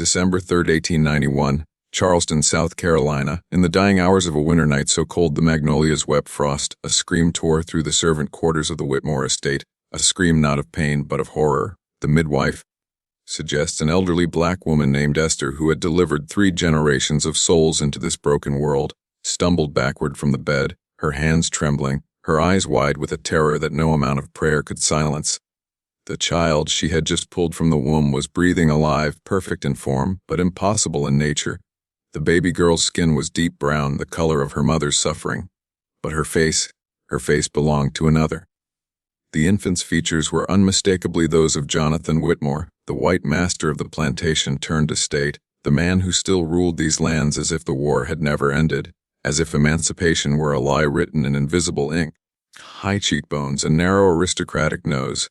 December 3, 1891, Charleston, South Carolina. In the dying hours of a winter night so cold the magnolias wept frost, a scream tore through the servant quarters of the Whitmore estate, a scream not of pain but of horror. The midwife suggests an elderly black woman named Esther who had delivered 3 generations of souls into this broken world, stumbled backward from the bed, her hands trembling, her eyes wide with a terror that no amount of prayer could silence. The child she had just pulled from the womb was breathing alive, perfect in form, but impossible in nature. The baby girl's skin was deep brown, the color of her mother's suffering. But her face belonged to another. The infant's features were unmistakably those of Jonathan Whitmore, the white master of the plantation turned estate, the man who still ruled these lands as if the war had never ended, as if emancipation were a lie written in invisible ink. High cheekbones, a narrow aristocratic nose,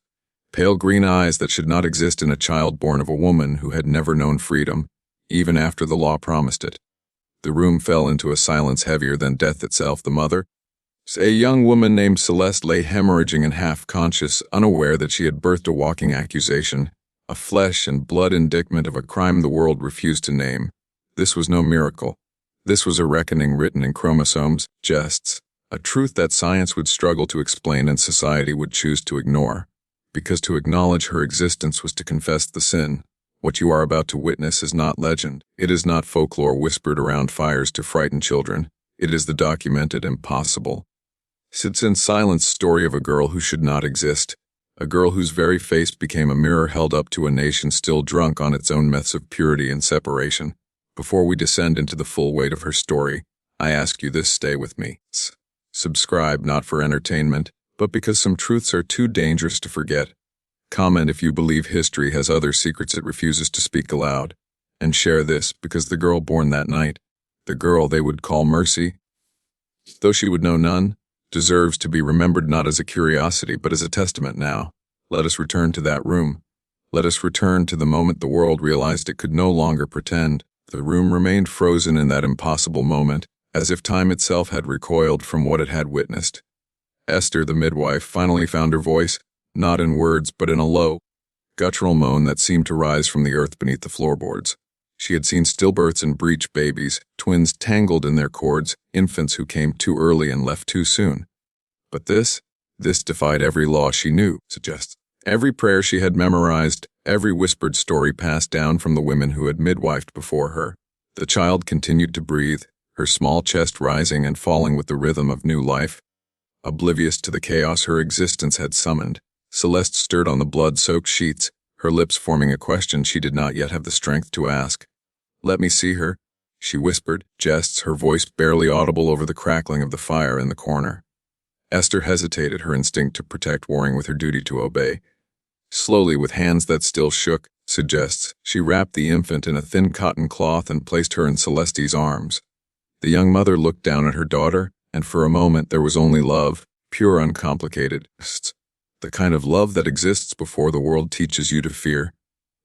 pale green eyes that should not exist in a child born of a woman who had never known freedom, even after the law promised it. The room fell into a silence heavier than death itself. The mother, a young woman named Celeste, lay hemorrhaging and half-conscious, unaware that she had birthed a walking accusation, a flesh and blood indictment of a crime the world refused to name. This was no miracle. This was a reckoning written in chromosomes, gests, a truth that science would struggle to explain and society would choose to ignore. Because to acknowledge her existence was to confess the sin. What you are about to witness is not legend. It is not folklore whispered around fires to frighten children. It is the documented impossible. Sits in silence story of a girl who should not exist. A girl whose very face became a mirror held up to a nation still drunk on its own myths of purity and separation. Before we descend into the full weight of her story, I ask you this: stay with me. Subscribe not for entertainment, but because some truths are too dangerous to forget. Comment if you believe history has other secrets it refuses to speak aloud. And share this because the girl born that night, the girl they would call Mercy, though she would know none, deserves to be remembered not as a curiosity but as a testament now. Let us return to that room. Let us return to the moment the world realized it could no longer pretend. The room remained frozen in that impossible moment, as if time itself had recoiled from what it had witnessed. Esther, the midwife, finally found her voice, not in words but in a low, guttural moan that seemed to rise from the earth beneath the floorboards. She had seen stillbirths and breech babies, twins tangled in their cords, infants who came too early and left too soon. But this defied every law she knew, suggests. Every prayer she had memorized, every whispered story passed down from the women who had midwifed before her. The child continued to breathe, her small chest rising and falling with the rhythm of new life. Oblivious to the chaos her existence had summoned, Celeste stirred on the blood-soaked sheets, her lips forming a question she did not yet have the strength to ask. "Let me see her," she whispered, jests, her voice barely audible over the crackling of the fire in the corner. Esther hesitated, her instinct to protect warring with her duty to obey. Slowly, with hands that still shook, suggests, she wrapped the infant in a thin cotton cloth and placed her in Celeste's arms. The young mother looked down at her daughter, and for a moment there was only love, pure, uncomplicated. The kind of love that exists before the world teaches you to fear.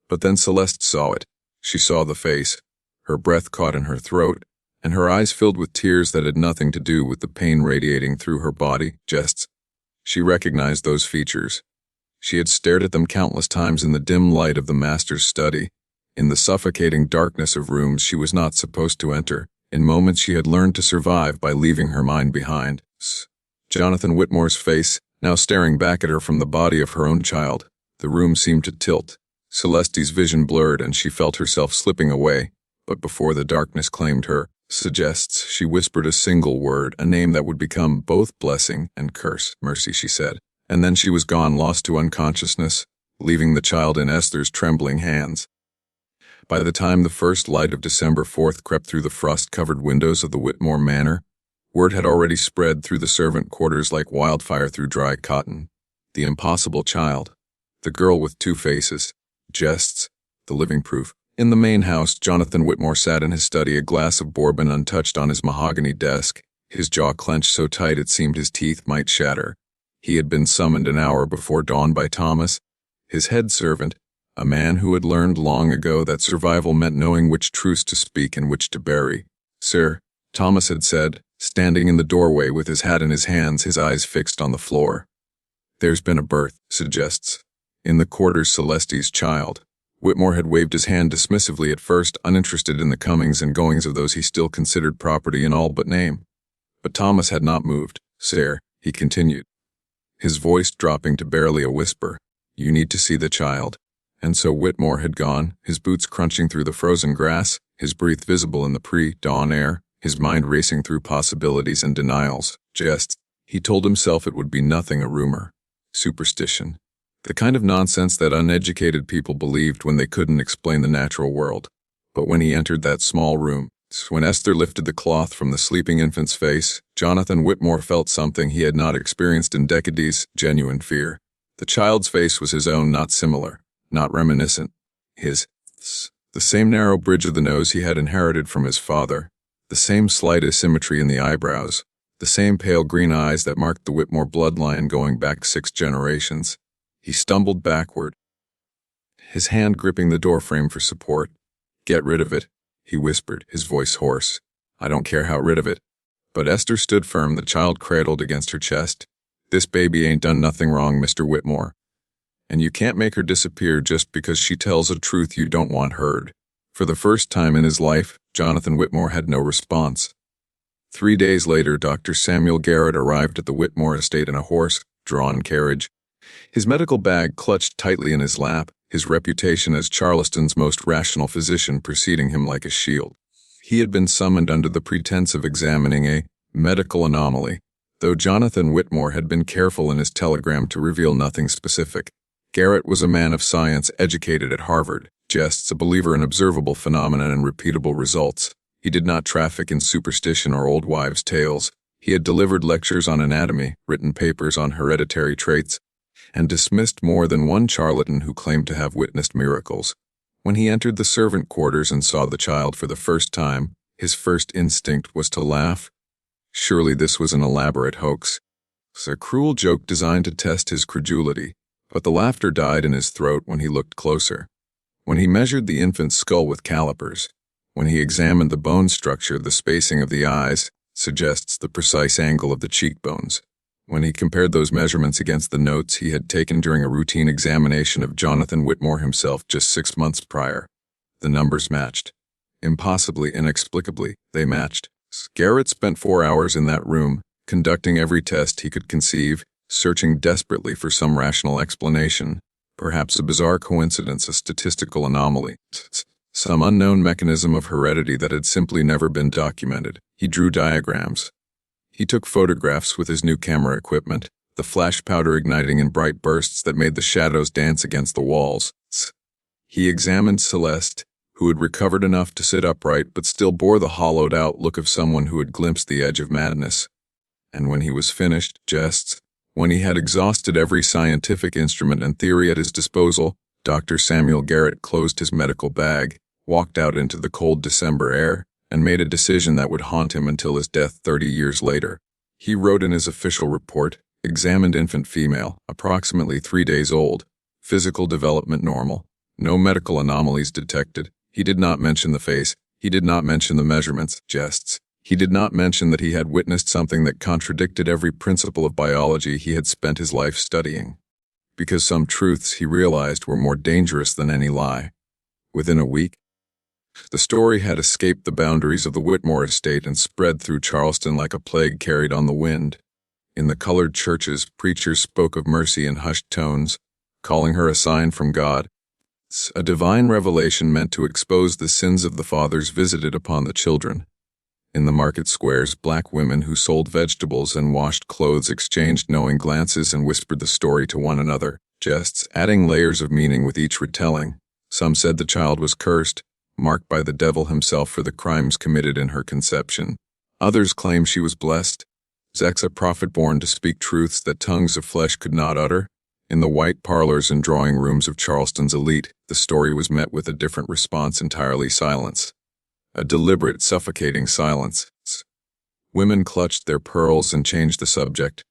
But then Celeste saw it. She saw the face. Her breath caught in her throat, and her eyes filled with tears that had nothing to do with the pain radiating through her body. Gests. She recognized those features. She had stared at them countless times in the dim light of the master's study, in the suffocating darkness of rooms she was not supposed to enter, in moments she had learned to survive by leaving her mind behind. Jonathan Whitmore's face, now staring back at her from the body of her own child. The room seemed to tilt. Celeste's vision blurred and she felt herself slipping away, but before the darkness claimed her, suggests, she whispered a single word, a name that would become both blessing and curse. "Mercy," she said, and then she was gone, lost to unconsciousness, leaving the child in Esther's trembling hands. By the time the first light of December 4th crept through the frost-covered windows of the Whitmore manor, word had already spread through the servant quarters like wildfire through dry cotton. The impossible child, the girl with 2 faces, gests, the living proof. In the main house, Jonathan Whitmore sat in his study, a glass of bourbon untouched on his mahogany desk, his jaw clenched so tight it seemed his teeth might shatter. He had been summoned an hour before dawn by Thomas, his head servant, a man who had learned long ago that survival meant knowing which truths to speak and which to bury. "Sir," Thomas had said, standing in the doorway with his hat in his hands, his eyes fixed on the floor. "There's been a birth," suggests. "In the quarters, Celeste's child. Whitmore had waved his hand dismissively at first, uninterested in the comings and goings of those he still considered property in all but name. But Thomas had not moved. "Sir," he continued, his voice dropping to barely a whisper, "you need to see the child." And so Whitmore had gone, his boots crunching through the frozen grass, his breath visible in the pre-dawn air, his mind racing through possibilities and denials, jests. He told himself it would be nothing, a rumor, superstition, the kind of nonsense that uneducated people believed when they couldn't explain the natural world. But when he entered that small room, when Esther lifted the cloth from the sleeping infant's face, Jonathan Whitmore felt something he had not experienced in decades, genuine fear. The child's face was his own, not similar, not reminiscent. His. The same narrow bridge of the nose he had inherited from his father, the same slight asymmetry in the eyebrows, the same pale green eyes that marked the Whitmore bloodline going back 6 generations. He stumbled backward, his hand gripping the doorframe for support. "Get rid of it," he whispered, his voice hoarse. "I don't care how rid of it." But Esther stood firm, the child cradled against her chest. "This baby ain't done nothing wrong, Mr. Whitmore. And you can't make her disappear just because she tells a truth you don't want heard." For the first time in his life, Jonathan Whitmore had no response. 3 days later, Dr. Samuel Garrett arrived at the Whitmore estate in a horse-drawn carriage, his medical bag clutched tightly in his lap, his reputation as Charleston's most rational physician preceding him like a shield. He had been summoned under the pretense of examining a medical anomaly, though Jonathan Whitmore had been careful in his telegram to reveal nothing specific. Garrett was a man of science, educated at Harvard, jests, a believer in observable phenomena and repeatable results. He did not traffic in superstition or old wives' tales. He had delivered lectures on anatomy, written papers on hereditary traits, and dismissed more than one charlatan who claimed to have witnessed miracles. When he entered the servant quarters and saw the child for the first time, his first instinct was to laugh. Surely this was an elaborate hoax, a cruel joke designed to test his credulity. But the laughter died in his throat when he looked closer. When he measured the infant's skull with calipers, when he examined the bone structure, the spacing of the eyes suggests the precise angle of the cheekbones. When he compared those measurements against the notes he had taken during a routine examination of Jonathan Whitmore himself just 6 months prior, the numbers matched. Impossibly, inexplicably, they matched. Garrett spent 4 hours in that room, conducting every test he could conceive, searching desperately for some rational explanation, perhaps a bizarre coincidence, a statistical anomaly, some unknown mechanism of heredity that had simply never been documented. He drew diagrams. He took photographs with his new camera equipment, the flash powder igniting in bright bursts that made the shadows dance against the walls. He examined Celeste, who had recovered enough to sit upright but still bore the hollowed-out look of someone who had glimpsed the edge of madness. And when he was finished, jests, when he had exhausted every scientific instrument and theory at his disposal, Dr. Samuel Garrett closed his medical bag, walked out into the cold December air, and made a decision that would haunt him until his death 30 years later. He wrote in his official report, "Examined infant female, approximately 3 days old, physical development normal, no medical anomalies detected." He did not mention the face, he did not mention the measurements, jests. He did not mention that he had witnessed something that contradicted every principle of biology he had spent his life studying. Because some truths he realized were more dangerous than any lie. Within a week, the story had escaped the boundaries of the Whitmore estate and spread through Charleston like a plague carried on the wind. In the colored churches, preachers spoke of mercy in hushed tones, calling her a sign from God, a divine revelation meant to expose the sins of the fathers visited upon the children. In the market squares, black women who sold vegetables and washed clothes exchanged knowing glances and whispered the story to one another, jests adding layers of meaning with each retelling. Some said the child was cursed, marked by the devil himself for the crimes committed in her conception. Others claimed she was blessed, a prophet born to speak truths that tongues of flesh could not utter. In the white parlors and drawing rooms of Charleston's elite, the story was met with a different response: entirely silence. A deliberate, suffocating silence. Women clutched their pearls and changed the subject.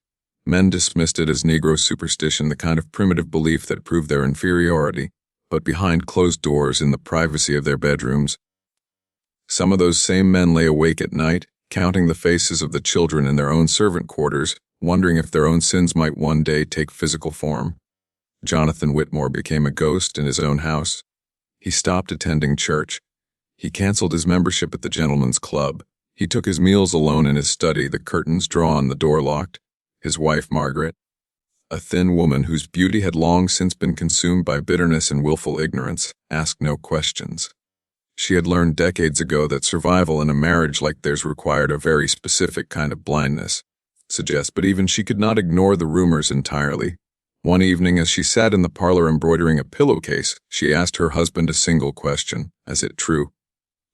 Men dismissed it as Negro superstition, the kind of primitive belief that proved their inferiority. But behind closed doors in the privacy of their bedrooms, some of those same men lay awake at night, counting the faces of the children in their own servant quarters, wondering if their own sins might one day take physical form. Jonathan Whitmore became a ghost in his own house. He stopped attending church. He canceled his membership at the gentleman's club. He took his meals alone in his study, the curtains drawn, the door locked. His wife, Margaret, a thin woman whose beauty had long since been consumed by bitterness and willful ignorance, asked no questions. She had learned decades ago that survival in a marriage like theirs required a very specific kind of blindness. But even she could not ignore the rumors entirely. One evening, as she sat in the parlor embroidering a pillowcase, she asked her husband a single question: "Is it true?"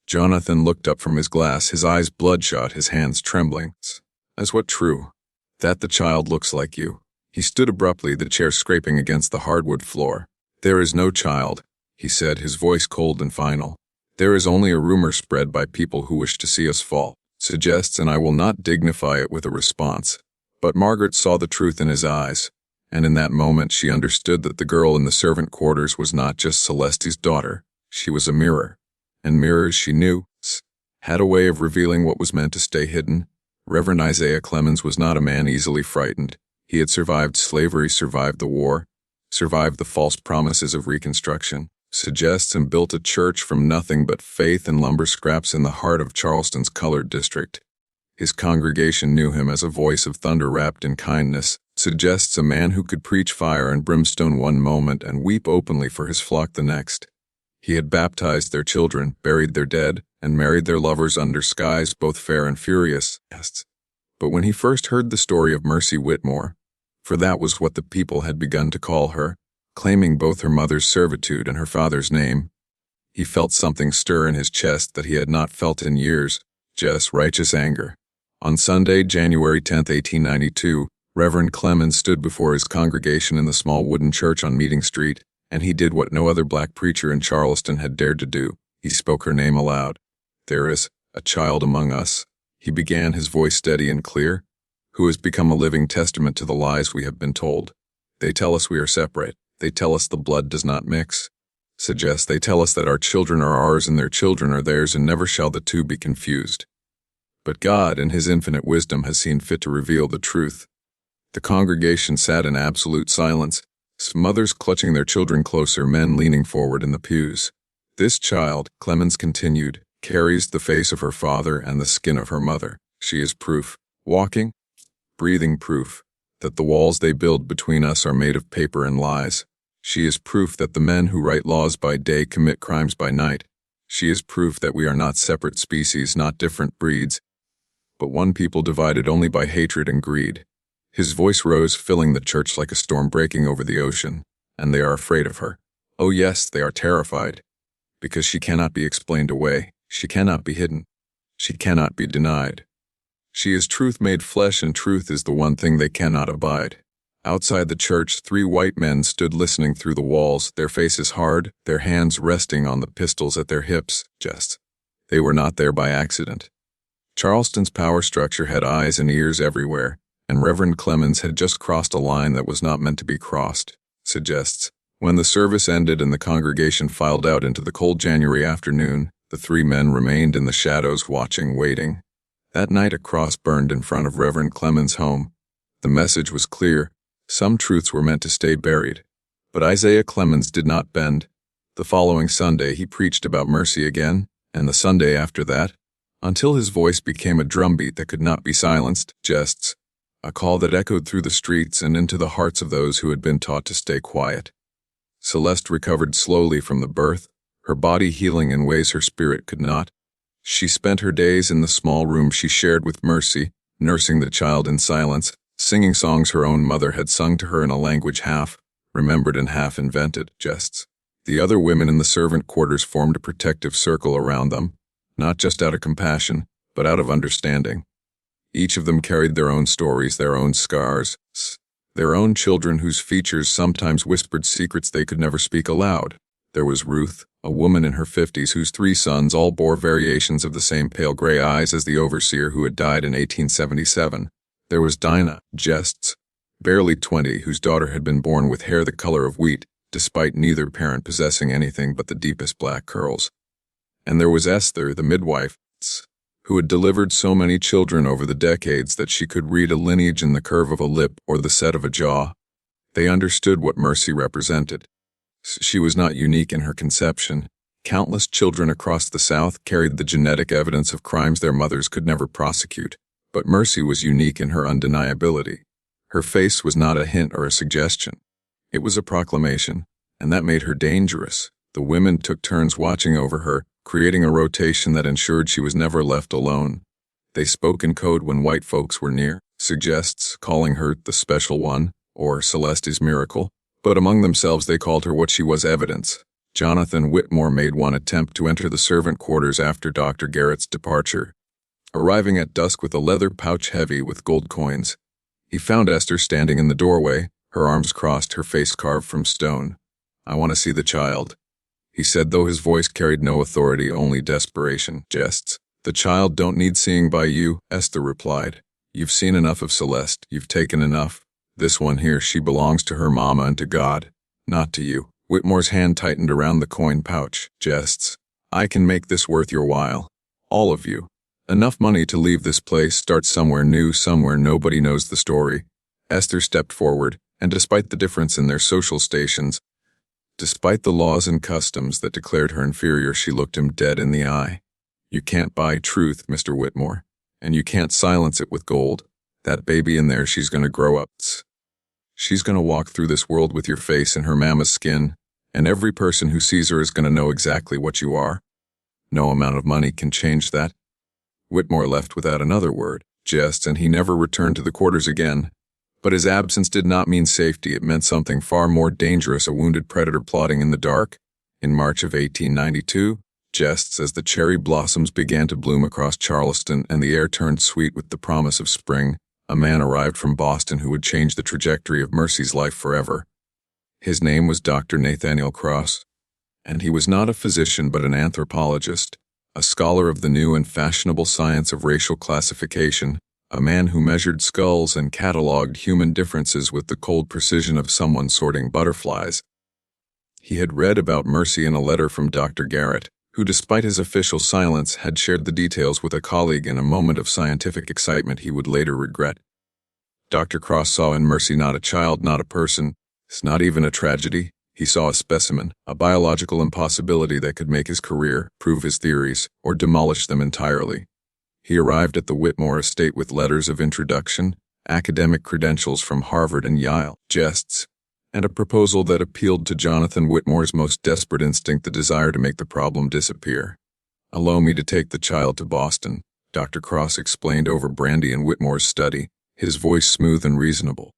Jonathan looked up from his glass, his eyes bloodshot, his hands trembling. "As what true?" "That the child looks like you." He stood abruptly, the chair scraping against the hardwood floor. "There is no child," he said, his voice cold and final. "There is only a rumor spread by people who wish to see us fall." And I will not dignify it with a response. But Margaret saw the truth in his eyes, and in that moment she understood that the girl in the servant quarters was not just Celeste's daughter. She was a mirror, and mirrors, she knew, had a way of revealing what was meant to stay hidden. Reverend Isaiah Clemens was not a man easily frightened. He had survived slavery, survived the war, survived the false promises of Reconstruction, and built a church from nothing but faith and lumber scraps in the heart of Charleston's colored district. His congregation knew him as a voice of thunder wrapped in kindness, a man who could preach fire and brimstone one moment and weep openly for his flock the next. He had baptized their children, buried their dead, and married their lovers under skies both fair and furious. But when he first heard the story of Mercy Whitmore, for that was what the people had begun to call her, claiming both her mother's servitude and her father's name, he felt something stir in his chest that he had not felt in years, just righteous anger. On Sunday, January 10, 1892, Reverend Clemens stood before his congregation in the small wooden church on Meeting Street, and he did what no other black preacher in Charleston had dared to do. He spoke her name aloud. "There is a child among us," he began, his voice steady and clear, "who has become a living testament to the lies we have been told. They tell us we are separate. They tell us the blood does not mix. They tell us that our children are ours and their children are theirs, and never shall the two be confused. But God, in his infinite wisdom, has seen fit to reveal the truth." The congregation sat in absolute silence, mothers clutching their children closer, men leaning forward in the pews. "This child," Clemens continued, "carries the face of her father and the skin of her mother. She is proof, walking, breathing proof, that the walls they build between us are made of paper and lies. She is proof that the men who write laws by day commit crimes by night. She is proof that we are not separate species, not different breeds, but one people divided only by hatred and greed." His voice rose, filling the church like a storm breaking over the ocean. "And they are afraid of her. Oh yes, they are terrified, because she cannot be explained away. She cannot be hidden. She cannot be denied. She is truth made flesh, and truth is the one thing they cannot abide." Outside the church, 3 white men stood listening through the walls, their faces hard, their hands resting on the pistols at their hips. They were not there by accident. Charleston's power structure had eyes and ears everywhere, and Reverend Clemens had just crossed a line that was not meant to be crossed. When the service ended and the congregation filed out into the cold January afternoon, the 3 men remained in the shadows, watching, waiting. That night a cross burned in front of Reverend Clemens' home. The message was clear. Some truths were meant to stay buried. But Isaiah Clemens did not bend. The following Sunday he preached about mercy again, and the Sunday after that, until his voice became a drumbeat that could not be silenced. A call that echoed through the streets and into the hearts of those who had been taught to stay quiet. Celeste recovered slowly from the birth, her body healing in ways her spirit could not. She spent her days in the small room she shared with Mercy, nursing the child in silence, singing songs her own mother had sung to her in a language half remembered and half invented. The other women in the servant quarters formed a protective circle around them, not just out of compassion, but out of understanding. Each of them carried their own stories, their own scars, their own children whose features sometimes whispered secrets they could never speak aloud. There was Ruth, a woman in her 50s whose 3 sons all bore variations of the same pale gray eyes as the overseer who had died in 1877. There was Dinah, barely 20, whose daughter had been born with hair the color of wheat, despite neither parent possessing anything but the deepest black curls. And there was Esther, the midwife, who had delivered so many children over the decades that she could read a lineage in the curve of a lip or the set of a jaw. They understood what mercy represented. She was not unique in her conception. Countless children across the South carried the genetic evidence of crimes their mothers could never prosecute, but Mercy was unique in her undeniability. Her face was not a hint or a suggestion. It was a proclamation, and that made her dangerous. The women took turns watching over her, creating a rotation that ensured she was never left alone. They spoke in code when white folks were near, suggests calling her the Special One, or Celeste's Miracle, but among themselves they called her what she was: evidence. Jonathan Whitmore made one attempt to enter the servant quarters after Dr. Garrett's departure. Arriving at dusk with a leather pouch heavy with gold coins, he found Esther standing in the doorway, her arms crossed, her face carved from stone. "I want to see the child," he said, though his voice carried no authority, only desperation. "Jests. The child don't need seeing by you," Esther replied. "You've seen enough of Celeste. You've taken enough. This one here, she belongs to her mama and to God, not to you." Whitmore's hand tightened around the coin pouch. "Jests. I can make this worth your while. All of you. Enough money to leave this place, start somewhere new, somewhere nobody knows the story." Esther stepped forward, and despite the difference in their social stations, despite the laws and customs that declared her inferior, she looked him dead in the eye. "You can't buy truth, Mr. Whitmore, and you can't silence it with gold. That baby in there, she's going to grow up. She's going to walk through this world with your face in her mama's skin, and every person who sees her is going to know exactly what you are. No amount of money can change that." Whitmore left without another word, and he never returned to the quarters again. But his absence did not mean safety. It meant something far more dangerous: a wounded predator plotting in the dark. In March of 1892, just as the cherry blossoms began to bloom across Charleston and the air turned sweet with the promise of spring, a man arrived from Boston who would change the trajectory of Mercy's life forever. His name was Dr. Nathaniel Cross, and he was not a physician but an anthropologist, a scholar of the new and fashionable science of racial classification, a man who measured skulls and catalogued human differences with the cold precision of someone sorting butterflies. He had read about Mercy in a letter from Dr. Garrett, who, despite his official silence, had shared the details with a colleague in a moment of scientific excitement he would later regret. Dr. Cross saw in Mercy not a child, not a person, not even a tragedy. He saw a specimen, a biological impossibility that could make his career, prove his theories, or demolish them entirely. He arrived at the Whitmore estate with letters of introduction, academic credentials from Harvard and Yale, and a proposal that appealed to Jonathan Whitmore's most desperate instinct: the desire to make the problem disappear. "Allow me to take the child to Boston," Dr. Cross explained over brandy in Whitmore's study, his voice smooth and reasonable,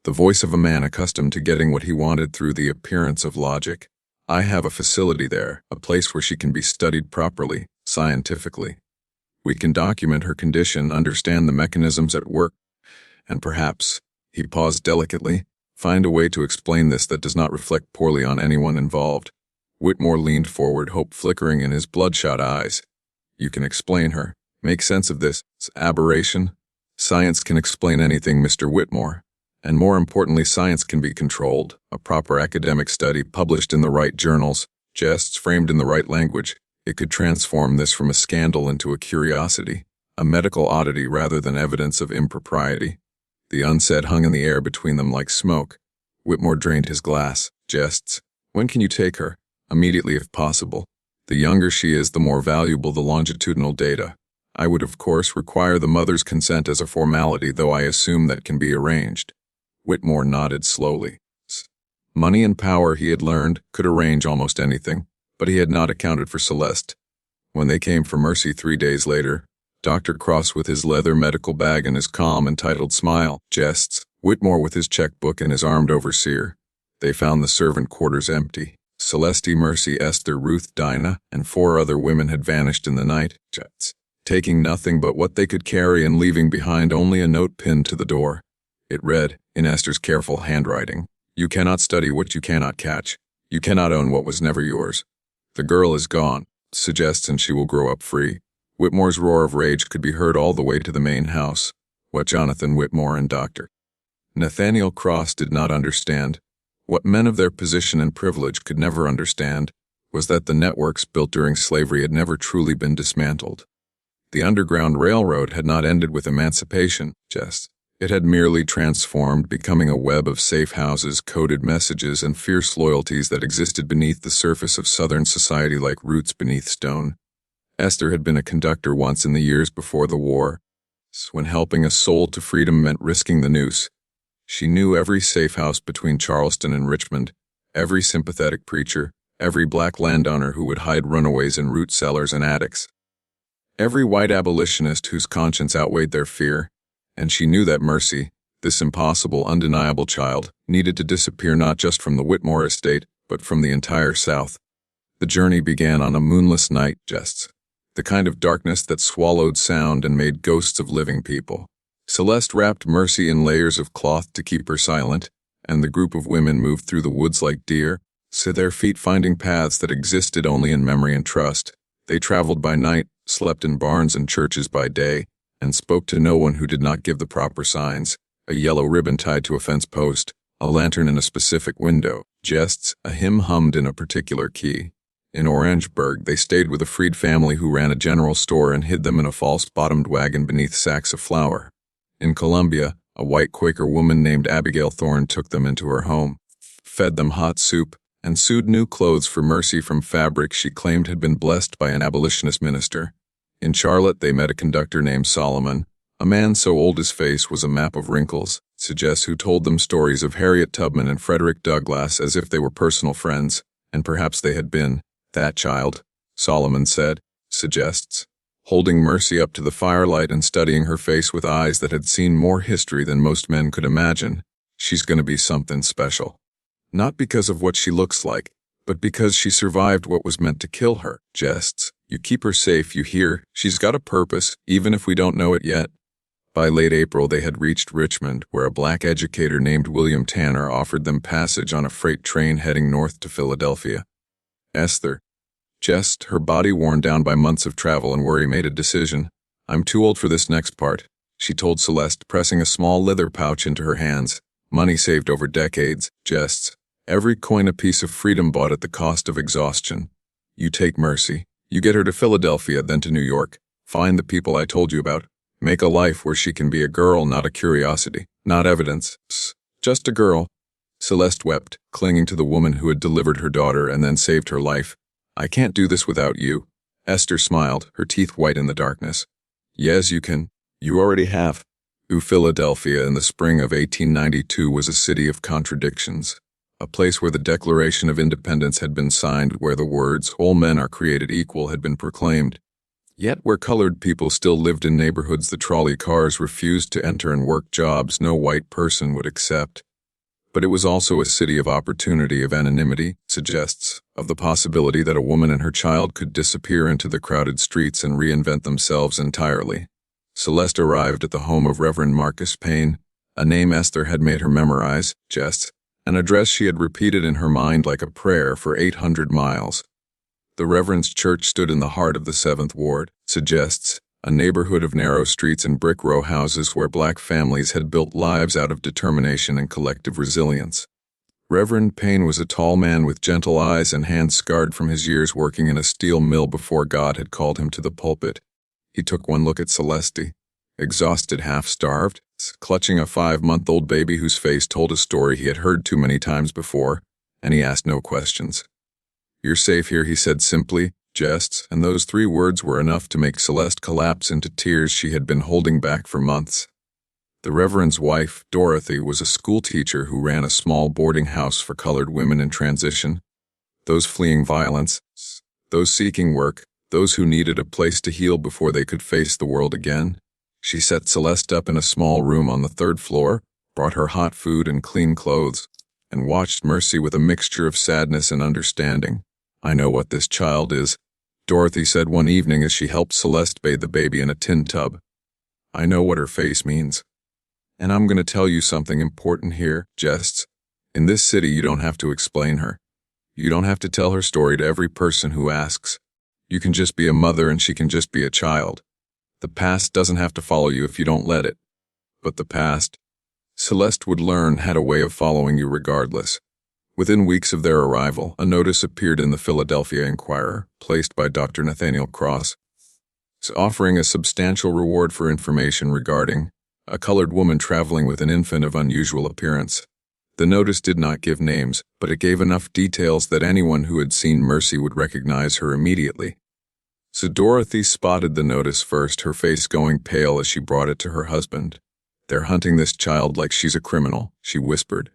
the voice of a man accustomed to getting what he wanted through the appearance of logic. "I have a facility there, a place where she can be studied properly, scientifically. We can document her condition, understand the mechanisms at work, and perhaps," he paused delicately, "find a way to explain this that does not reflect poorly on anyone involved." Whitmore leaned forward, hope flickering in his bloodshot eyes. "You can explain her, make sense of this aberration? Science can explain anything, Mr. Whitmore. And more importantly, science can be controlled. A proper academic study published in the right journals, framed in the right language. It could transform this from a scandal into a curiosity, a medical oddity rather than evidence of impropriety." The unsaid hung in the air between them like smoke. Whitmore drained his glass. "When can you take her?" "Immediately if possible. The younger she is, the more valuable the longitudinal data. I would of course require the mother's consent as a formality, though I assume that can be arranged." Whitmore nodded slowly. Money and power, he had learned, could arrange almost anything, but he had not accounted for Celeste. When they came for Mercy 3 days later, Dr. Cross with his leather medical bag and his calm, entitled smile, Whitmore with his checkbook and his armed overseer, they found the servant quarters empty. Celeste, Mercy, Esther, Ruth, Dinah, and 4 other women had vanished in the night, taking nothing but what they could carry and leaving behind only a note pinned to the door. It read, in Esther's careful handwriting, "You cannot study what you cannot catch. You cannot own what was never yours. The girl is gone, and she will grow up free." Whitmore's roar of rage could be heard all the way to the main house. What Jonathan Whitmore and Dr. Nathaniel Cross did not understand, what men of their position and privilege could never understand, was that the networks built during slavery had never truly been dismantled. The Underground Railroad had not ended with emancipation, It had merely transformed, becoming a web of safe houses, coded messages, and fierce loyalties that existed beneath the surface of Southern society like roots beneath stone. Esther had been a conductor once in the years before the war, when helping a soul to freedom meant risking the noose. She knew every safe house between Charleston and Richmond, every sympathetic preacher, every black landowner who would hide runaways in root cellars and attics, every white abolitionist whose conscience outweighed their fear. And she knew that Mercy, this impossible, undeniable child, needed to disappear not just from the Whitmore estate, but from the entire South. The journey began on a moonless night, the kind of darkness that swallowed sound and made ghosts of living people. Celeste wrapped Mercy in layers of cloth to keep her silent, and the group of women moved through the woods like deer, their feet finding paths that existed only in memory and trust. They traveled by night, slept in barns and churches by day, and spoke to no one who did not give the proper signs: a yellow ribbon tied to a fence post, a lantern in a specific window, a hymn hummed in a particular key. In Orangeburg, they stayed with a freed family who ran a general store and hid them in a false-bottomed wagon beneath sacks of flour. In Columbia, a white Quaker woman named Abigail Thorne took them into her home, fed them hot soup, and sewed new clothes for Mercy from fabric she claimed had been blessed by an abolitionist minister. In Charlotte, they met a conductor named Solomon, a man so old his face was a map of wrinkles, who told them stories of Harriet Tubman and Frederick Douglass as if they were personal friends, and perhaps they had been. That child, Solomon said, holding Mercy up to the firelight and studying her face with eyes that had seen more history than most men could imagine. She's going to be something special. Not because of what she looks like, but because she survived what was meant to kill her. You keep her safe, you hear? She's got a purpose, even if we don't know it yet. By late April, they had reached Richmond, where a black educator named William Tanner offered them passage on a freight train heading north to Philadelphia. Esther, her body worn down by months of travel and worry, made a decision. I'm too old for this next part, she told Celeste, pressing a small leather pouch into her hands. Money saved over decades, every coin a piece of freedom bought at the cost of exhaustion. You take Mercy. You get her to Philadelphia, then to New York. Find the people I told you about. Make a life where she can be a girl, not a curiosity, not evidence. Just a girl. Celeste wept, clinging to the woman who had delivered her daughter and then saved her life. I can't do this without you. Esther smiled, her teeth white in the darkness. Yes, you can. You already have. Philadelphia in the spring of 1892 was a city of contradictions. A place where the Declaration of Independence had been signed, where the words, all men are created equal, had been proclaimed. Yet where colored people still lived in neighborhoods the trolley cars refused to enter and work jobs no white person would accept. But it was also a city of opportunity, of anonymity, of the possibility that a woman and her child could disappear into the crowded streets and reinvent themselves entirely. Celeste arrived at the home of Reverend Marcus Payne, a name Esther had made her memorize, an address she had repeated in her mind like a prayer for 800 miles. The Reverend's church stood in the heart of the 7th Ward, a neighborhood of narrow streets and brick row houses where black families had built lives out of determination and collective resilience. Reverend Payne was a tall man with gentle eyes and hands scarred from his years working in a steel mill before God had called him to the pulpit. He took one look at Celeste, exhausted, half-starved, clutching a 5-month-old baby whose face told a story he had heard too many times before, and he asked no questions. You're safe here, he said simply, and those 3 words were enough to make Celeste collapse into tears she had been holding back for months. The Reverend's wife, Dorothy, was a schoolteacher who ran a small boarding house for colored women in transition. Those fleeing violence, those seeking work, those who needed a place to heal before they could face the world again. She set Celeste up in a small room on the 3rd floor, brought her hot food and clean clothes, and watched Mercy with a mixture of sadness and understanding. I know what this child is, Dorothy said one evening as she helped Celeste bathe the baby in a tin tub. I know what her face means. And I'm going to tell you something important here, In this city, you don't have to explain her. You don't have to tell her story to every person who asks. You can just be a mother and she can just be a child. The past doesn't have to follow you if you don't let it. But the past, Celeste would learn, had a way of following you regardless. Within weeks of their arrival, a notice appeared in the Philadelphia Inquirer, placed by Dr. Nathaniel Cross, offering a substantial reward for information regarding A colored woman traveling with an infant of unusual appearance. The notice did not give names, but it gave enough details that anyone who had seen Mercy would recognize her immediately. So Dorothy spotted the notice first, her face going pale as she brought it to her husband. "They're hunting this child like she's a criminal," she whispered.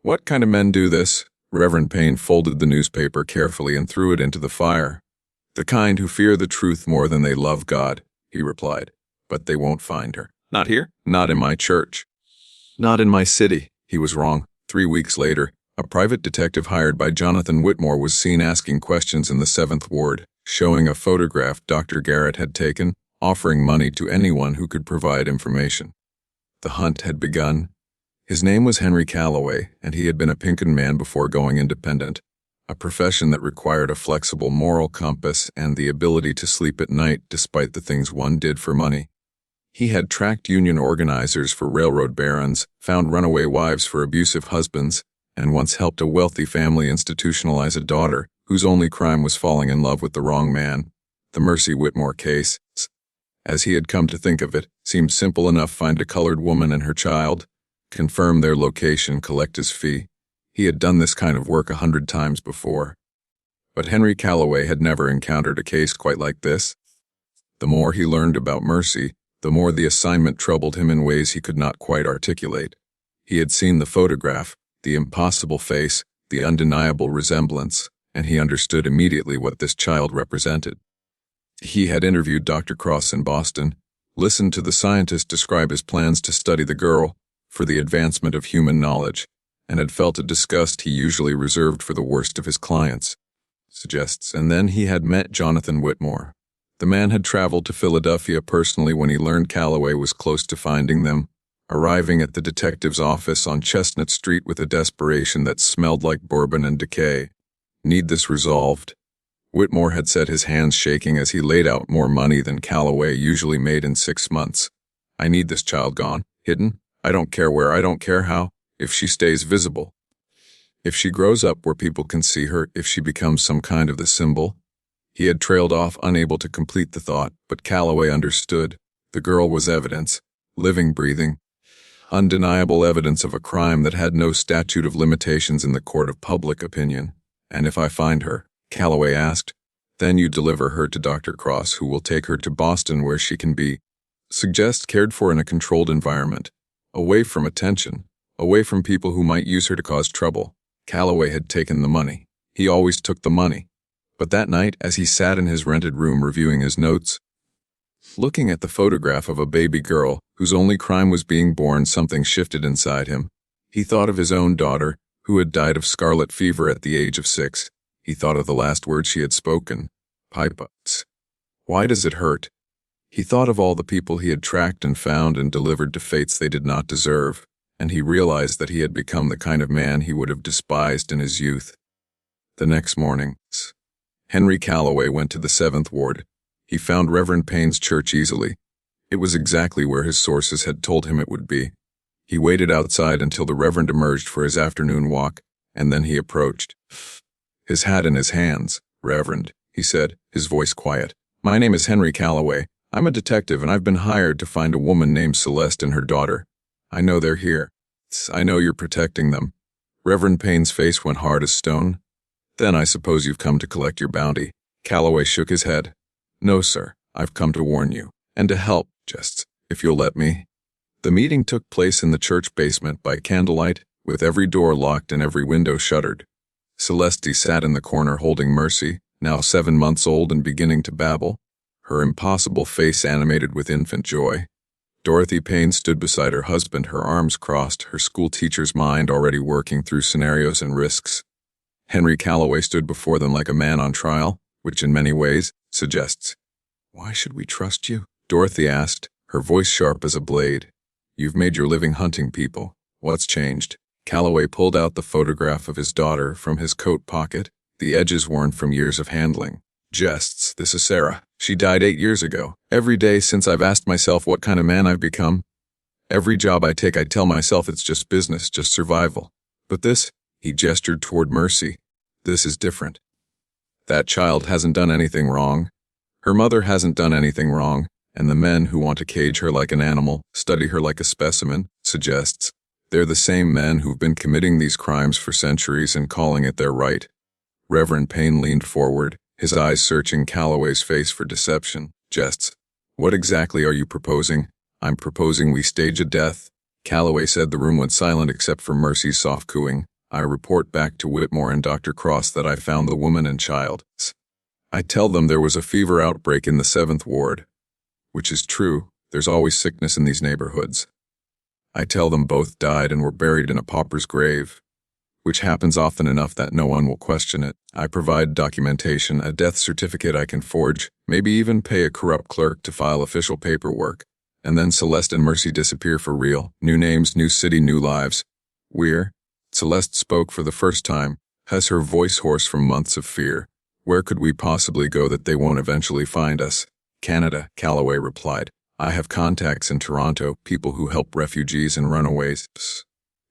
"What kind of men do this?" Reverend Payne folded the newspaper carefully and threw it into the fire. "The kind who fear the truth more than they love God," he replied. "But they won't find her. Not here, not in my church, not in my city." He was wrong. 3 weeks later, a private detective hired by Jonathan Whitmore was seen asking questions in the 7th Ward, showing a photograph Dr. Garrett had taken, offering money to anyone who could provide information. The hunt had begun. His name was Henry Calloway, and he had been a Pinkerton man before going independent, a profession that required a flexible moral compass and the ability to sleep at night despite the things one did for money. He had tracked union organizers for railroad barons, found runaway wives for abusive husbands, and once helped a wealthy family institutionalize a daughter whose only crime was falling in love with the wrong man. The Mercy Whitmore case, as he had come to think of it, seemed simple enough. Find a colored woman and her child, confirm their location, collect his fee. He had done this kind of work 100 times before. But Henry Calloway had never encountered a case quite like this. The more he learned about Mercy, the more the assignment troubled him in ways he could not quite articulate. He had seen the photograph, the impossible face, the undeniable resemblance, and he understood immediately what this child represented. He had interviewed Dr. Cross in Boston, listened to the scientist describe his plans to study the girl for the advancement of human knowledge, and had felt a disgust he usually reserved for the worst of his clients. And then he had met Jonathan Whitmore. The man had traveled to Philadelphia personally when he learned Calloway was close to finding them, arriving at the detective's office on Chestnut Street with a desperation that smelled like bourbon and decay. Need this resolved. Whitmore had said, his hands shaking as he laid out more money than Calloway usually made in 6 months. "I need this child gone, hidden. I don't care where, I don't care how, if she stays visible. If she grows up where people can see her, if she becomes some kind of the symbol." He had trailed off, unable to complete the thought, but Calloway understood. The girl was evidence, living, breathing, undeniable evidence of a crime that had no statute of limitations in the court of public opinion. "And if I find her," Calloway asked, "then you deliver her to Dr. Cross, who will take her to Boston where she can be, cared for in a controlled environment, away from attention, away from people who might use her to cause trouble." Calloway had taken the money. He always took the money. But that night, as he sat in his rented room reviewing his notes, looking at the photograph of a baby girl whose only crime was being born, something shifted inside him. He thought of his own daughter, who had died of scarlet fever at the age of 6. He thought of the last words she had spoken. "Pipe-ups. Why does it hurt?" He thought of all the people he had tracked and found and delivered to fates they did not deserve, and he realized that he had become the kind of man he would have despised in his youth. The next morning, Henry Calloway went to the 7th Ward. He found Reverend Payne's church easily. It was exactly where his sources had told him it would be. He waited outside until the Reverend emerged for his afternoon walk, and then he approached. His hat in his hands. "Reverend," he said, his voice quiet. "My name is Henry Calloway. I'm a detective, and I've been hired to find a woman named Celeste and her daughter. I know they're here. I know you're protecting them." Reverend Payne's face went hard as stone. "Then I suppose you've come to collect your bounty." Calloway shook his head. "No, sir. I've come to warn you, and to help, just, if you'll let me." The meeting took place in the church basement by candlelight, with every door locked and every window shuttered. Celeste sat in the corner holding Mercy, now 7 months old and beginning to babble, her impossible face animated with infant joy. Dorothy Payne stood beside her husband, her arms crossed, her schoolteacher's mind already working through scenarios and risks. Henry Calloway stood before them like a man on trial, which in many ways suggests. "Why should we trust you?" Dorothy asked, her voice sharp as a blade. "You've made your living hunting people. What's changed?" Calloway pulled out the photograph of his daughter from his coat pocket, the edges worn from years of handling. "This is Sarah. She died 8 years ago. Every day since I've asked myself what kind of man I've become. Every job I take I tell myself it's just business, just survival. But this," he gestured toward Mercy, "this is different. That child hasn't done anything wrong. Her mother hasn't done anything wrong, And the men who want to cage her like an animal, study her like a specimen, suggests, they're the same men who've been committing these crimes for centuries and calling it their right. Reverend Payne leaned forward, his eyes searching Calloway's face for deception, jests. What exactly are you proposing? I'm proposing we stage a death. Calloway said. The room went silent except for Mercy's soft cooing. I report back to Whitmore and Dr. Cross that I found the woman and child. I tell them there was a fever outbreak in the 7th ward. Which is true, there's always sickness in these neighborhoods. I tell them both died and were buried in a pauper's grave, which happens often enough that no one will question it. I provide documentation, a death certificate I can forge, maybe even pay a corrupt clerk to file official paperwork. And then Celeste and Mercy disappear for real. New names, new city, new lives. Celeste spoke for the first time, has her voice hoarse from months of fear. Where could we possibly go that they won't eventually find us? Canada, Calloway replied. I have contacts in Toronto, people who help refugees and runaways.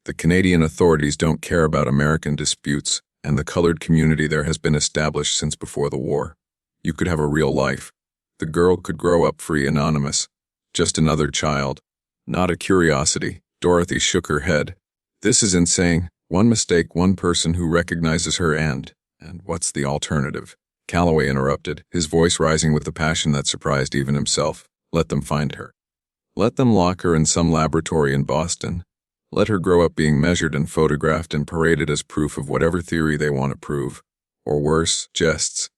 The Canadian authorities don't care about American disputes, and the colored community there has been established since before the war. You could have a real life. The girl could grow up free, anonymous. Just another child. Not a curiosity. Dorothy shook her head. This is insane. One mistake, one person who recognizes her and what's the alternative? Calloway interrupted, his voice rising with a passion that surprised even himself. Let them find her. Let them lock her in some laboratory in Boston. Let her grow up being measured and photographed and paraded as proof of whatever theory they want to prove. Or worse, jests.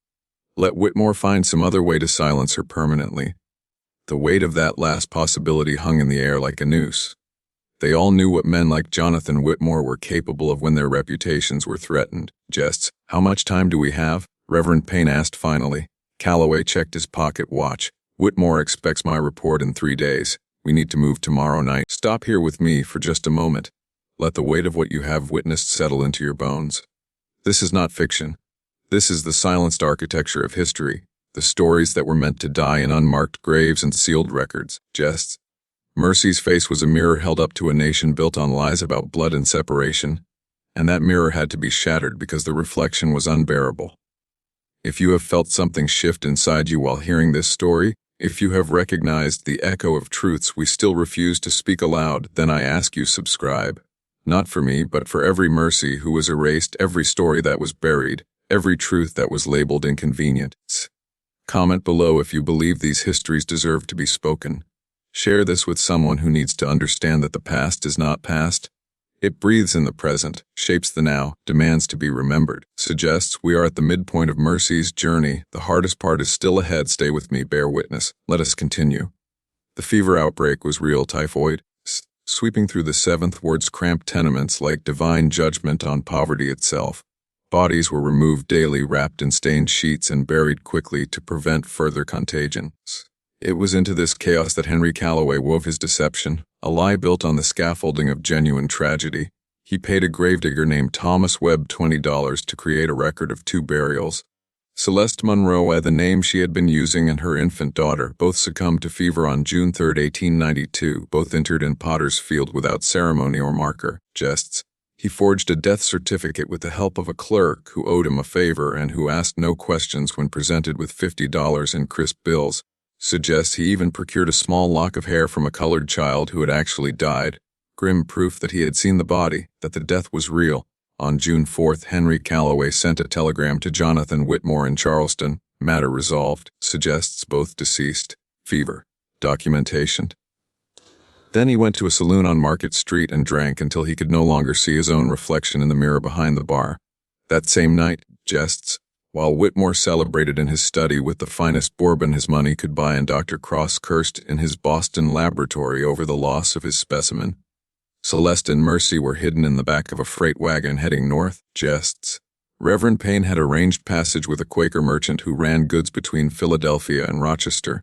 Let Whitmore find some other way to silence her permanently. The weight of that last possibility hung in the air like a noose. They all knew what men like Jonathan Whitmore were capable of when their reputations were threatened. Jests. How much time do we have? Reverend Payne asked finally. Calloway checked his pocket watch. Whitmore expects my report in 3 days. We need to move tomorrow night. Stop here with me for just a moment. Let the weight of what you have witnessed settle into your bones. This is not fiction. This is the silenced architecture of history, the stories that were meant to die in unmarked graves and sealed records. Jests. Mercy's face was a mirror held up to a nation built on lies about blood and separation, and that mirror had to be shattered because the reflection was unbearable. If you have felt something shift inside you while hearing this story, if you have recognized the echo of truths we still refuse to speak aloud, then I ask you subscribe. Not for me, but for every Mercy who was erased, every story that was buried, every truth that was labeled inconvenient. Comment below if you believe these histories deserve to be spoken. Share this with someone who needs to understand that the past is not past. It breathes in the present, shapes the now, demands to be remembered, suggests we are at the midpoint of Mercy's journey. The hardest part is still ahead. Stay with me, bear witness. Let us continue. The fever outbreak was real. Typhoid, sweeping through the 7th ward's cramped tenements like divine judgment on poverty itself. Bodies were removed daily, wrapped in stained sheets and buried quickly to prevent further contagion. It was into this chaos that Henry Calloway wove his deception, a lie built on the scaffolding of genuine tragedy. He paid a gravedigger named Thomas Webb $20 to create a record of 2 burials. Celeste Monroe, the name she had been using, and her infant daughter both succumbed to fever on June 3, 1892, both entered in Potter's Field without ceremony or marker. Jests. He forged a death certificate with the help of a clerk who owed him a favor and who asked no questions when presented with $50 in crisp bills. Suggests he even procured a small lock of hair from a colored child who had actually died. Grim proof that he had seen the body, that the death was real. On June 4th, Henry Calloway sent a telegram to Jonathan Whitmore in Charleston. Matter resolved. Suggests both deceased. Fever. Documentation. Then he went to a saloon on Market Street and drank until he could no longer see his own reflection in the mirror behind the bar. That same night, jests. While Whitmore celebrated in his study with the finest bourbon his money could buy, and Dr. Cross cursed in his Boston laboratory over the loss of his specimen, Celeste and Mercy were hidden in the back of a freight wagon heading north. Jests. Reverend Payne had arranged passage with a Quaker merchant who ran goods between Philadelphia and Rochester,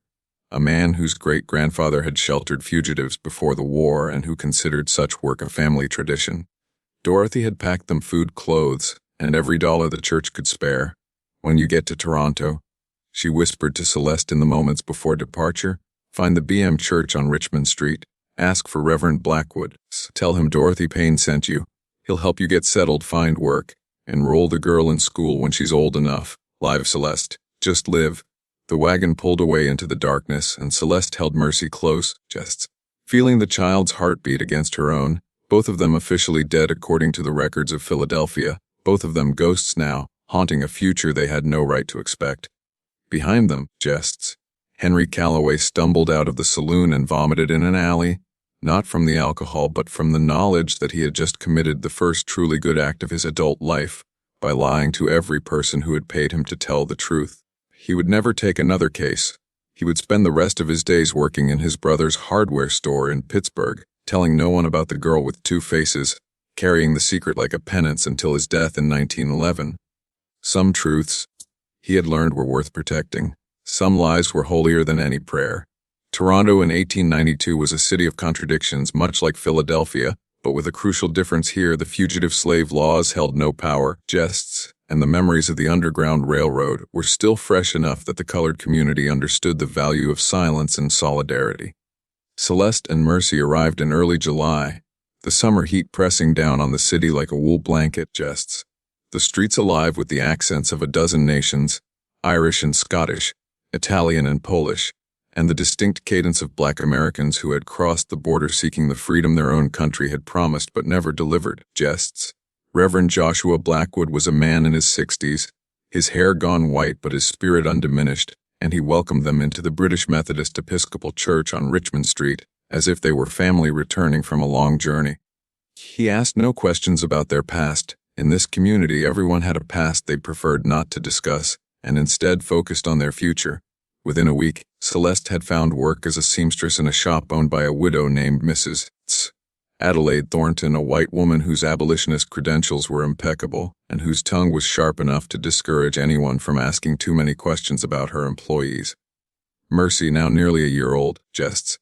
a man whose great-grandfather had sheltered fugitives before the war and who considered such work a family tradition. Dorothy had packed them food, clothes, and every dollar the church could spare. When you get to Toronto, she whispered to Celeste in the moments before departure, find the BM Church on Richmond Street. Ask for Reverend Blackwood. Tell him Dorothy Payne sent you. He'll help you get settled, find work, enroll the girl in school when she's old enough. Live, Celeste. Just live. The wagon pulled away into the darkness, and Celeste held Mercy close, just feeling the child's heartbeat against her own, both of them officially dead according to the records of Philadelphia, both of them ghosts now, haunting a future they had no right to expect. Behind them, jests. Henry Calloway stumbled out of the saloon and vomited in an alley, not from the alcohol but from the knowledge that he had just committed the first truly good act of his adult life, by lying to every person who had paid him to tell the truth. He would never take another case. He would spend the rest of his days working in his brother's hardware store in Pittsburgh, telling no one about the girl with two faces, carrying the secret like a penance until his death in 1911. Some truths he had learned were worth protecting. Some lies were holier than any prayer. Toronto in 1892 was a city of contradictions, much like Philadelphia, but with a crucial difference here: the fugitive slave laws held no power, jests, and the memories of the Underground Railroad were still fresh enough that the colored community understood the value of silence and solidarity. Celeste and Mercy arrived in early July, the summer heat pressing down on the city like a wool blanket, jests. The streets alive with the accents of a dozen nations, Irish and Scottish, Italian and Polish, and the distinct cadence of Black Americans who had crossed the border seeking the freedom their own country had promised but never delivered, jests. Reverend Joshua Blackwood was a man in his 60s, his hair gone white but his spirit undiminished, and he welcomed them into the British Methodist Episcopal Church on Richmond Street, as if they were family returning from a long journey. He asked no questions about their past. In this community, everyone had a past they preferred not to discuss, and instead focused on their future. Within a week, Celeste had found work as a seamstress in a shop owned by a widow named Mrs. Adelaide Thornton, a white woman whose abolitionist credentials were impeccable, and whose tongue was sharp enough to discourage anyone from asking too many questions about her employees. Mercy, now nearly a year old, jests,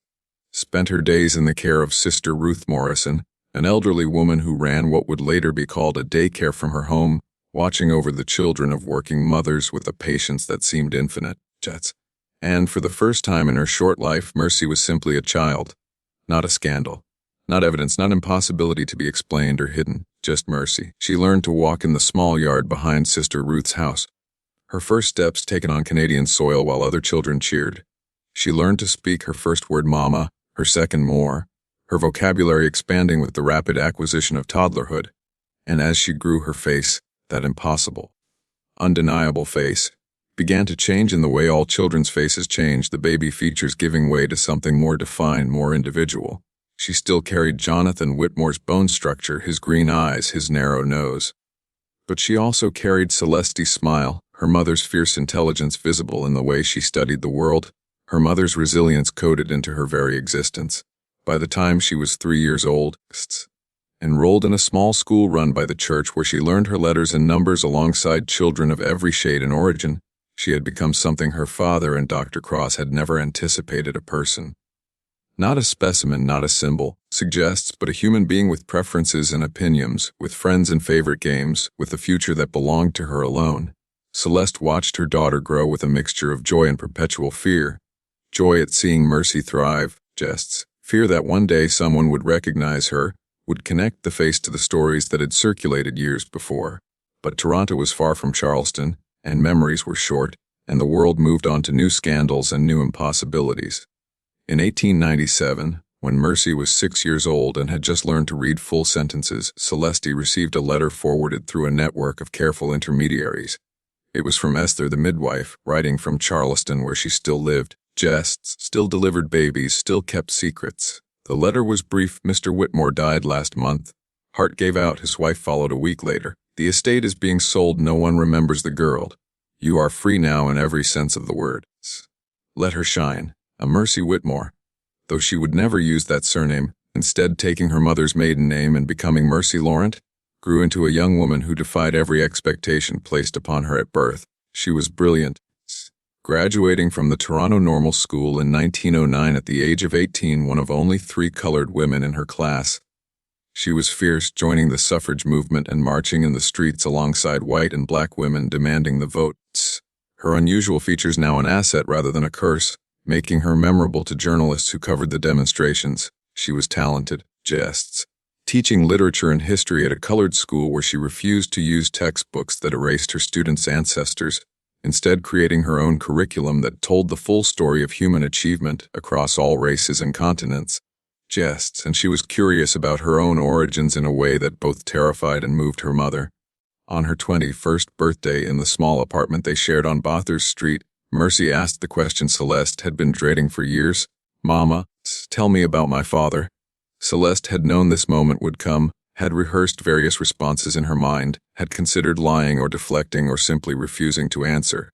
spent her days in the care of Sister Ruth Morrison, an elderly woman who ran what would later be called a daycare from her home, watching over the children of working mothers with a patience that seemed infinite, jests. And for the first time in her short life, Mercy was simply a child, not a scandal. Not evidence, not impossibility to be explained or hidden, just Mercy. She learned to walk in the small yard behind Sister Ruth's house, her first steps taken on Canadian soil while other children cheered. She learned to speak her first word mama, her second more, her vocabulary expanding with the rapid acquisition of toddlerhood. And as she grew, her face, that impossible, undeniable face, began to change in the way all children's faces change, the baby features giving way to something more defined, more individual. She still carried Jonathan Whitmore's bone structure, his green eyes, his narrow nose. But she also carried Celeste's smile, her mother's fierce intelligence visible in the way she studied the world, her mother's resilience coded into her very existence. By the time she was 3 years old, enrolled in a small school run by the church where she learned her letters and numbers alongside children of every shade and origin, she had become something her father and Dr. Cross had never anticipated: a person. Not a specimen, not a symbol, suggests, but a human being with preferences and opinions, with friends and favorite games, with a future that belonged to her alone. Celeste watched her daughter grow with a mixture of joy and perpetual fear. Joy at seeing Mercy thrive, jests, fear that one day someone would recognize her, would connect the face to the stories that had circulated years before. But Toronto was far from Charleston, and memories were short, and the world moved on to new scandals and new impossibilities. In 1897, when Mercy was 6 years old and had just learned to read full sentences, Celeste received a letter forwarded through a network of careful intermediaries. It was from Esther the midwife, writing from Charleston where she still lived, jests, still delivered babies, still kept secrets. The letter was brief: Mr. Whitmore died last month. Hart gave out, his wife followed a week later. The estate is being sold, no one remembers the girl. You are free now in every sense of the word. Let her shine. A Mercy Whitmore, though she would never use that surname, instead taking her mother's maiden name and becoming Mercy Laurent, grew into a young woman who defied every expectation placed upon her at birth. She was brilliant, graduating from the Toronto Normal School in 1909 at the age of 18, one of only 3 colored women in her class. She was fierce, joining the suffrage movement and marching in the streets alongside white and black women demanding the vote. Her unusual features now an asset rather than a curse, making her memorable to journalists who covered the demonstrations. She was talented, jests, teaching literature and history at a colored school where she refused to use textbooks that erased her students' ancestors, instead creating her own curriculum that told the full story of human achievement across all races and continents. And she was curious about her own origins in a way that both terrified and moved her mother. On her 21st birthday in the small apartment they shared on Bathurst Street, Mercy asked the question Celeste had been dreading for years. "Mama, tell me about my father." Celeste had known this moment would come, had rehearsed various responses in her mind, had considered lying or deflecting or simply refusing to answer.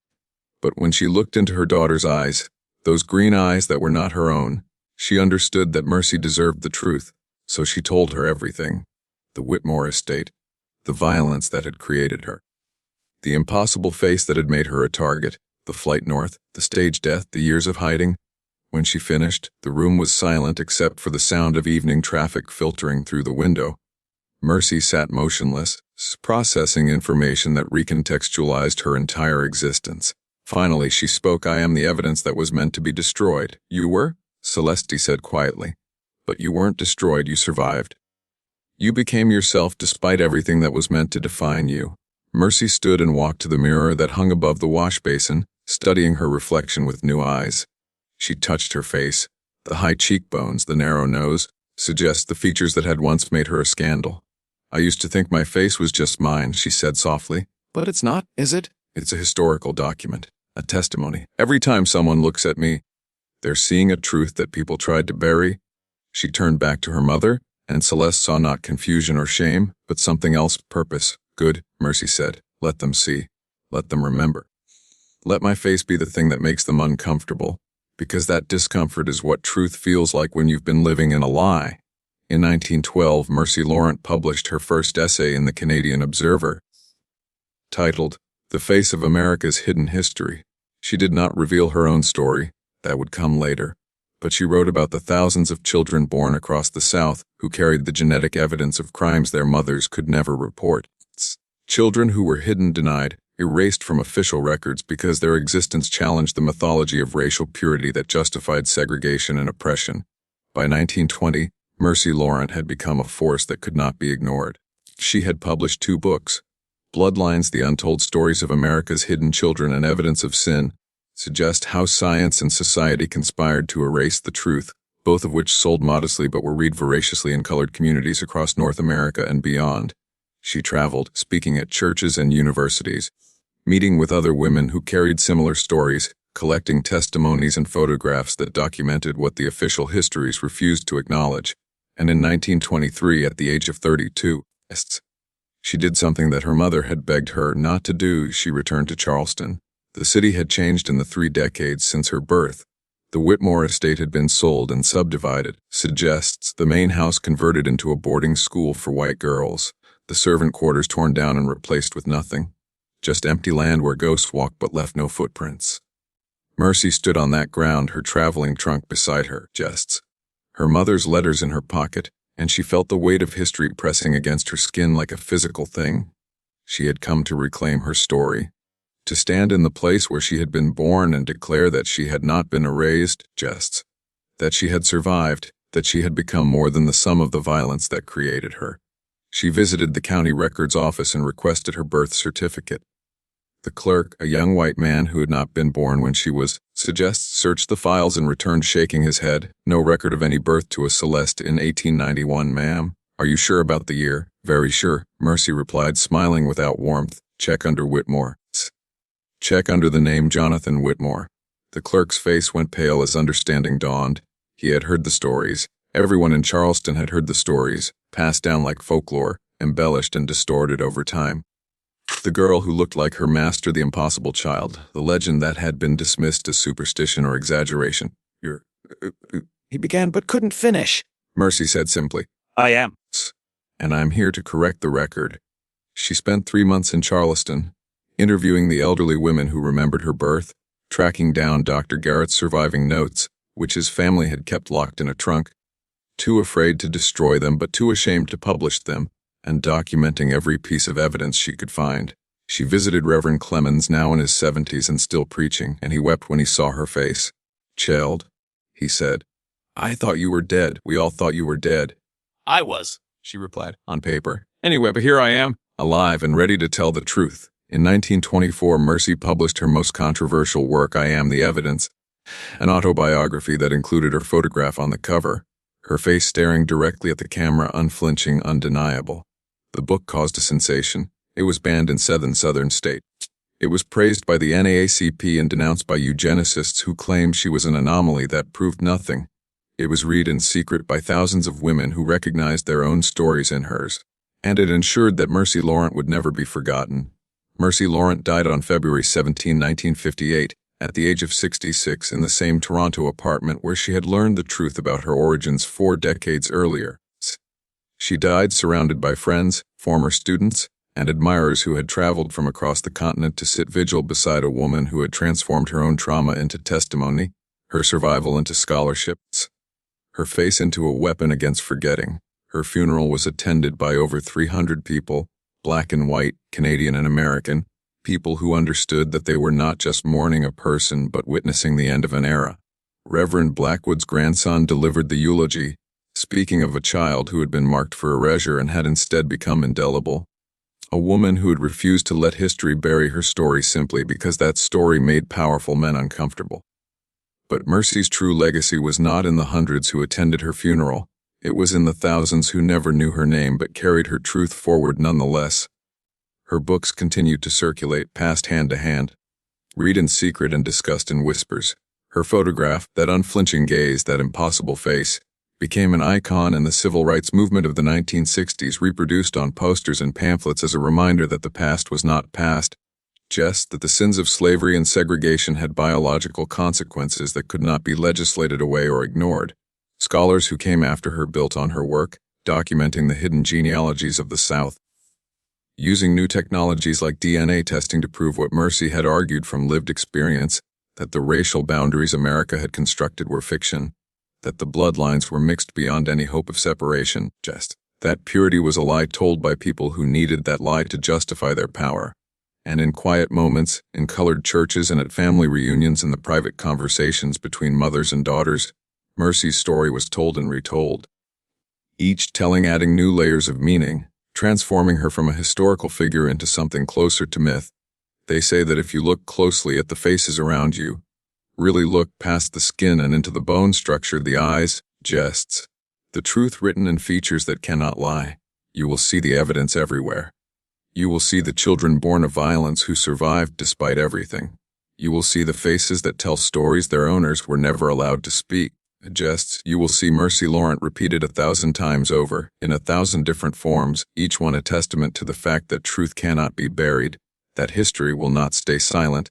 But when she looked into her daughter's eyes, those green eyes that were not her own, she understood that Mercy deserved the truth, so she told her everything. The Whitmore estate, the violence that had created her, the impossible face that had made her a target, the flight north, the stage death, the years of hiding. When she finished, the room was silent except for the sound of evening traffic filtering through the window. Mercy sat motionless, processing information that recontextualized her entire existence. Finally, she spoke. "I am the evidence that was meant to be destroyed." "You were?" Celeste said quietly. "But you weren't destroyed, you survived. You became yourself despite everything that was meant to define you." Mercy stood and walked to the mirror that hung above the wash basin, studying her reflection with new eyes. She touched her face. The high cheekbones, the narrow nose, the features that had once made her a scandal. "I used to think my face was just mine," she said softly. "But it's not, is it? It's a historical document, a testimony. Every time someone looks at me, they're seeing a truth that people tried to bury." She turned back to her mother, and Celeste saw not confusion or shame, but something else, purpose. "Good," Mercy said. "Let them see. Let them remember. Let my face be the thing that makes them uncomfortable, because that discomfort is what truth feels like when you've been living in a lie." In 1912, Mercy Laurent published her first essay in the Canadian Observer, titled "The Face of America's Hidden History." She did not reveal her own story, that would come later, but she wrote about the thousands of children born across the South who carried the genetic evidence of crimes their mothers could never report. Children who were hidden, denied, erased from official records because their existence challenged the mythology of racial purity that justified segregation and oppression. By 1920, Mercy Laurent had become a force that could not be ignored. She had published 2 books, Bloodlines: The Untold Stories of America's Hidden Children and Evidence of Sin, suggest how science and society conspired to erase the truth, both of which sold modestly but were read voraciously in colored communities across North America and beyond. She traveled, speaking at churches and universities, meeting with other women who carried similar stories, collecting testimonies and photographs that documented what the official histories refused to acknowledge. And in 1923, at the age of 32, she did something that her mother had begged her not to do. She returned to Charleston. The city had changed in the 3 decades since her birth. The Whitmore estate had been sold and subdivided, the main house converted into a boarding school for white girls, the servant quarters torn down and replaced with nothing. Just empty land where ghosts walked but left no footprints. Mercy stood on that ground, her traveling trunk beside her, her mother's letters in her pocket, and she felt the weight of history pressing against her skin like a physical thing. She had come to reclaim her story, to stand in the place where she had been born and declare that she had not been erased, that she had survived, that she had become more than the sum of the violence that created her. She visited the county records office and requested her birth certificate. The clerk, a young white man who had not been born when she was, searched the files and returned shaking his head. "No record of any birth to a Celeste in 1891, ma'am." "Are you sure about the year?" "Very sure," Mercy replied, smiling without warmth. "Check under Whitmore. Check under the name Jonathan Whitmore." The clerk's face went pale as understanding dawned. He had heard the stories. Everyone in Charleston had heard the stories, passed down like folklore, embellished and distorted over time. The girl who looked like her master, the impossible child, the legend that had been dismissed as superstition or exaggeration. "You're..." he began but couldn't finish. Mercy said simply, "I am. And I'm here to correct the record." She spent 3 months in Charleston, interviewing the elderly women who remembered her birth, tracking down Dr. Garrett's surviving notes, which his family had kept locked in a trunk, too afraid to destroy them but too ashamed to publish them, and documenting every piece of evidence she could find. She visited Reverend Clemens, now in his 70s and still preaching, and he wept when he saw her face. "Child," he said, "I thought you were dead. We all thought you were dead." "I was," she replied, "on paper. Anyway, but here I am, alive and ready to tell the truth." In 1924, Mercy published her most controversial work, I Am the Evidence, an autobiography that included her photograph on the cover, her face staring directly at the camera, unflinching, undeniable. The book caused a sensation. It was banned in 7 southern states. It was praised by the NAACP and denounced by eugenicists who claimed she was an anomaly that proved nothing. It was read in secret by thousands of women who recognized their own stories in hers. And it ensured that Mercy Laurent would never be forgotten. Mercy Laurent died on February 17, 1958, at the age of 66 in the same Toronto apartment where she had learned the truth about her origins 4 decades earlier. She died surrounded by friends, former students, and admirers who had traveled from across the continent to sit vigil beside a woman who had transformed her own trauma into testimony, her survival into scholarships, her face into a weapon against forgetting. Her funeral was attended by over 300 people, black and white, Canadian and American, people who understood that they were not just mourning a person but witnessing the end of an era. Reverend Blackwood's grandson delivered the eulogy, speaking of a child who had been marked for erasure and had instead become indelible. A woman who had refused to let history bury her story simply because that story made powerful men uncomfortable. But Mercy's true legacy was not in the hundreds who attended her funeral. It was in the thousands who never knew her name but carried her truth forward nonetheless. Her books continued to circulate, passed hand to hand, read in secret and discussed in whispers. Her photograph, that unflinching gaze, that impossible face, became an icon in the civil rights movement of the 1960s, reproduced on posters and pamphlets as a reminder that the past was not past, just that the sins of slavery and segregation had biological consequences that could not be legislated away or ignored. Scholars who came after her built on her work, documenting the hidden genealogies of the South, using new technologies like DNA testing to prove what Mercy had argued from lived experience, that the racial boundaries America had constructed were fiction, that the bloodlines were mixed beyond any hope of separation, just that purity was a lie told by people who needed that lie to justify their power. And in quiet moments, in colored churches and at family reunions, in the private conversations between mothers and daughters, Mercy's story was told and retold, each telling adding new layers of meaning, transforming her from a historical figure into something closer to myth. They say that if you look closely at the faces around you, really look past the skin and into the bone structure, the eyes, jests, the truth written in features that cannot lie, you will see the evidence everywhere. You will see the children born of violence who survived despite everything. You will see the faces that tell stories their owners were never allowed to speak. Jests, you will see Mercy Laurent repeated 1,000 times over, in 1,000 different forms, each one a testament to the fact that truth cannot be buried, that history will not stay silent,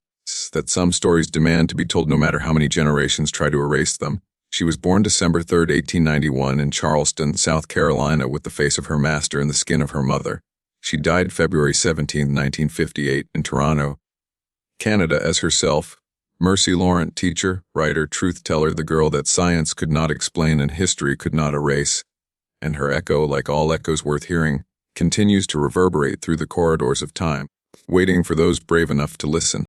that some stories demand to be told no matter how many generations try to erase them. She was born December 3, 1891 in Charleston, South Carolina, with the face of her master and the skin of her mother. She died February 17, 1958, in Toronto, Canada, as herself. Mercy Laurent, teacher, writer, truth-teller, the girl that science could not explain and history could not erase. And her echo, like all echoes worth hearing, continues to reverberate through the corridors of time, waiting for those brave enough to listen.